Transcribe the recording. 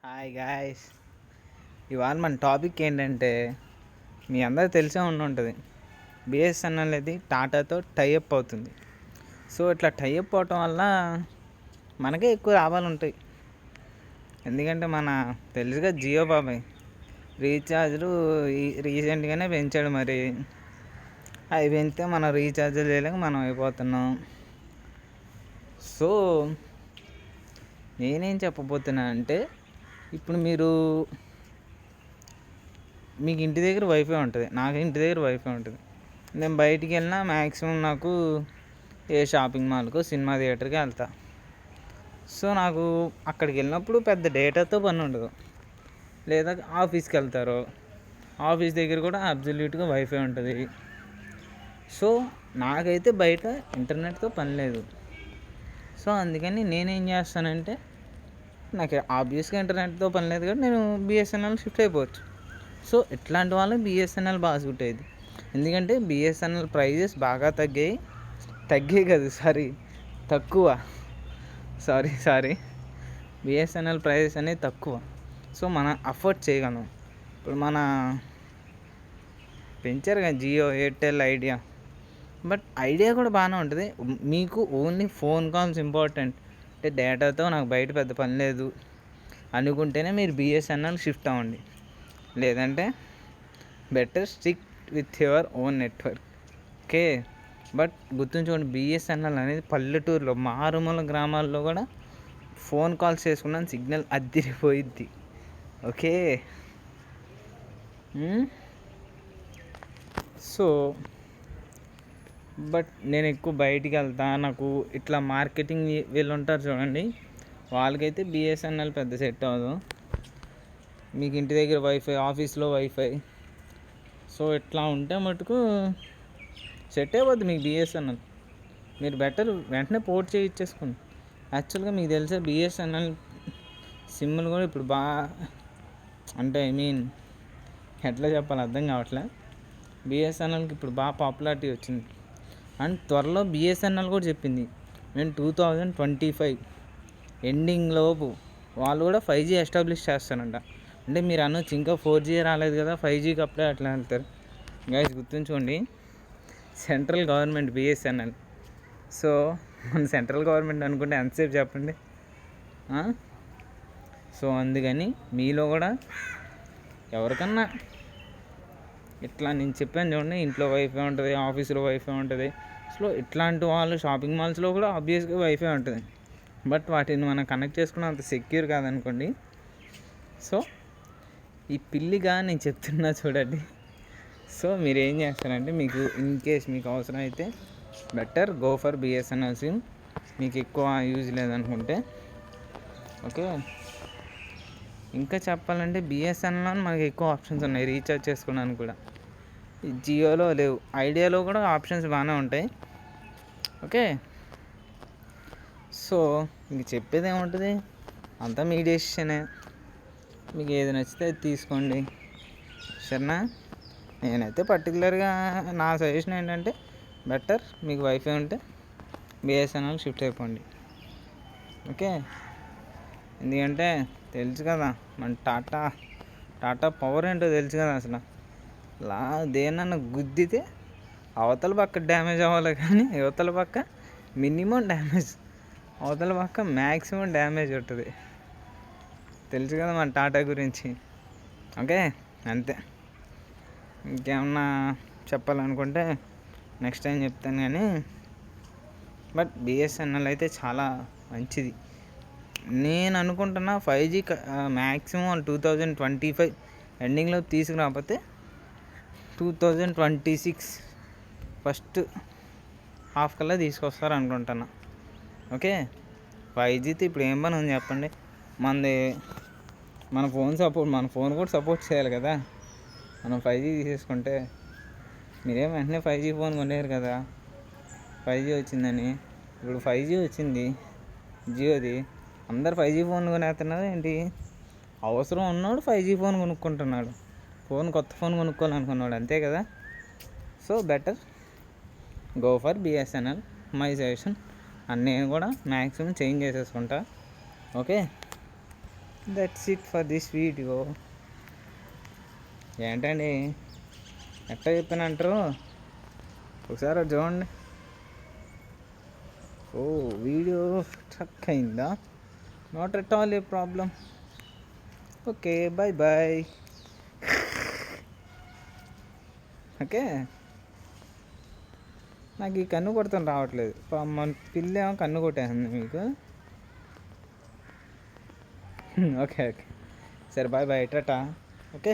Hi guys. ఇవాళ మన topic ఏంటంటే మీ అందరూ తెలిసే ఉంటుంది. బిఎస్ఎన్ఎల్ అనేది టాటాతో టైఅప్ అవుతుంది. సో ఇట్లా టైఅప్ అవటం వల్ల మనకే ఎక్కువ లాభాలు ఉంటాయి. ఎందుకంటే మన తెలుసుగా జియో బాబాయ్ రీఛార్జ్లు రీసెంట్గానే పెంచాడు. మరి అవి పెంచితే మనం రీఛార్జ్ చేయలేక మనం అయిపోతున్నాం. సో నేనేం చెప్పబోతున్నా అంటే, ఇప్పుడు మీకు ఇంటి దగ్గర వైఫై ఉంటుంది, నాకు ఇంటి దగ్గర వైఫై ఉంటుంది. నేను బయటికి వెళ్ళినా మ్యాక్సిమం నాకు ఏ షాపింగ్ మాల్కో సినిమా థియేటర్కి వెళ్తా. సో నాకు అక్కడికి వెళ్ళినప్పుడు పెద్ద డేటాతో పని ఉండదు. లేదా ఆఫీస్కి వెళ్తారు, ఆఫీస్ దగ్గర కూడా అబ్జల్యూట్గా వైఫై ఉంటుంది. సో నాకైతే బయట ఇంటర్నెట్తో పని లేదు. సో అందుకని నేనేం చేస్తానంటే, నాకు ఆబ్వియస్గా ఇంటర్నెట్తో పని లేదు కాబట్టి నేను బిఎస్ఎన్ఎల్ షిఫ్ట్ అయిపోవచ్చు. సో ఇట్లాంటి వాళ్ళు బిఎస్ఎన్ఎల్ బాగా సూట్ అయ్యింది. ఎందుకంటే బిఎస్ఎన్ఎల్ ప్రైజెస్ బాగా తగ్గాయి కదా తక్కువ బిఎస్ఎన్ఎల్ ప్రైజెస్ అనేది తక్కువ. సో మనం అఫోర్డ్ చేయగలం. ఇప్పుడు పెంచారు కదా జియో, ఎయిర్టెల్, ఐడియా. బట్ ఐడియా కూడా బాగానే ఉంటుంది. మీకు ఓన్లీ ఫోన్ కాల్స్ ఇంపార్టెంట్ అంటే డేటాతో నాకు బయట పెద్ద పని లేదు అనుకుంటేనే మీరు బిఎస్ఎన్ఎల్ షిఫ్ట్ అవ్వండి. లేదంటే better stick with your own network. Okay, but గుర్తుంచుకోండి, బిఎస్ఎన్ఎల్ అనేది పల్లెటూరులో మారుమూల గ్రామాల్లో కూడా ఫోన్ కాల్స్ చేసుకున్నాను సిగ్నల్ అద్దిరిపోయిద్ది. ఓకే, సో బట్ నేను ఎక్కువ బయటికి వెళ్తా. నాకు ఇట్లా మార్కెటింగ్ వీళ్ళు ఉంటారు చూడండి, వాళ్ళకైతే బిఎస్ఎన్ఎల్ పెద్ద సెట్ అవ్వదు. మీకు ఇంటి దగ్గర వైఫై, ఆఫీస్లో వైఫై, సో ఇట్లా ఉంటే మటుకు సెట్ అయిపోద్ది మీకు బిఎస్ఎన్ఎల్. మీరు బెటర్ వెంటనే పోర్ట్ చేయించేసుకోండి. యాక్చువల్గా మీకు తెలిసే బిఎస్ఎన్ఎల్ సిమ్లు కూడా ఇప్పుడు బాగా, అంటే ఎట్లా చెప్పాలి అర్థం కావట్లే. బిఎస్ఎన్ఎల్కి ఇప్పుడు బాగా పాపులారిటీ వచ్చింది. అండ్ త్వరలో బిఎస్ఎన్ఎల్ కూడా చెప్పింది, నేను 2025 ఎండింగ్ లోపు వాళ్ళు కూడా 5G ఎస్టాబ్లిష్ చేస్తారంట. అంటే మీరు అనొచ్చు, ఇంకా 4G రాలేదు కదా, 5Gకి అప్పుడే అట్లా వెళ్తారు. గైస్ గుర్తుంచుకోండి, సెంట్రల్ గవర్నమెంట్ బిఎస్ఎన్ఎల్. సో మన సెంట్రల్ గవర్నమెంట్ అనుకుంటే ఎంతసేపు చెప్పండి. సో అందుకని మీలో కూడా ఎవరికన్నా ఇట్లా నేను చెప్పాను చూడండి, ఇంట్లో వైఫై ఉంటుంది, ఆఫీస్లో వైఫై ఉంటుంది. సో ఇట్లాంటి వాళ్ళు షాపింగ్ మాల్స్లో కూడా ఆబ్వియస్గా వైఫై ఉంటుంది. బట్ వాటిని మనం కనెక్ట్ చేసుకున్న అంత సెక్యూర్ కాదనుకోండి. సో ఈ పిల్లిగా నేను చెప్తున్నా చూడండి. సో మీరు ఏం చేస్తారంటే, మీకు ఇన్ కేస్ మీకు అవసరం అయితే better go for BSNL SIM. మీకు ఎక్కువ యూజ్ లేదనుకుంటే. ఓకే, ఇంకా చెప్పాలంటే బిఎస్ఎన్ఎల్ మనకి ఎక్కువ ఆప్షన్స్ ఉన్నాయి రీఛార్జ్ చేసుకోవడానికి కూడా. జియోలో లేవు, ఐడియాలో కూడా ఆప్షన్స్ బాగానే ఉంటాయి. ఓకే, సో ఇంక చెప్పేది ఏముంటుంది, అంతా మీ డెసిషనే. మీకు ఏది నచ్చితే అది తీసుకోండి, సరేనా. నేనైతే పర్టికులర్గా నా సజెషన్ ఏంటంటే, బెటర్ మీకు వైఫై ఉంటే బిఎస్ఎన్ఎల్ షిఫ్ట్ అయిపోండి. ఓకే, ఎందుకంటే తెలుసు కదా మన టాటా పవర్ ఏంటో తెలుసు కదా. అసలు దేనన్నా గుద్దితే అవతల పక్క డ్యామేజ్ అవ్వాలి, కానీ యువతల పక్క మినిమం డ్యామేజ్, అవతల పక్క మ్యాక్సిమం డ్యామేజ్ ఉంటుంది. తెలుసు కదా మన టాటా గురించి. ఓకే, అంతే. ఇంకేమన్నా చెప్పాలనుకుంటే నెక్స్ట్ టైం చెప్తాను. కానీ బట్ బిఎస్ఎన్ఎల్ అయితే చాలా మంచిది. నేను అనుకుంటున్నా 5G మ్యాక్సిమం 2025 ఎండింగ్లో తీసుకురాకపోతే 2026 ఫస్ట్ హాఫ్ కల్లా తీసుకొస్తారు అనుకుంటున్నా. ఓకే, 5Gతో ఇప్పుడు ఏం పని ఉంది చెప్పండి. మన ఫోన్ కూడా సపోర్ట్ చేయాలి కదా. మనం 5G తీసేసుకుంటే మీరేం వెంటనే 5G ఫోన్ కొనేరు కదా. 5G వచ్చిందని, ఇప్పుడు 5G వచ్చింది జియోది, అందరు 5G ఫోన్ కొనేస్తున్నారు ఏంటి. అవసరం ఉన్నవాడు 5G ఫోన్ కొనుక్కుంటున్నాడు, కొత్త ఫోన్ కొనుక్కోవాలనుకున్నాడు, అంతే కదా. So better go for BSNL, my suggestion. And నేను కూడా మ్యాక్సిమం చేంజ్ చేసేసుకుంటా. Okay. That's it for this video. ఏంటండి ఎట్లా చెప్పానంటారు, ఒకసారి అది చూడండి. ఓ వీడియో స్ట్రక్ అయిందా? Not at all a problem. Okay, bye bye. Okay, నాకు ఈ కన్ను కొడతాను రావట్లేదు. మన పిల్ల ఏమో కన్ను కొట్టేసింది మీకు. ఓకే ఓకే, సరే బాయ్ బాయ్ టాటా. ఓకే.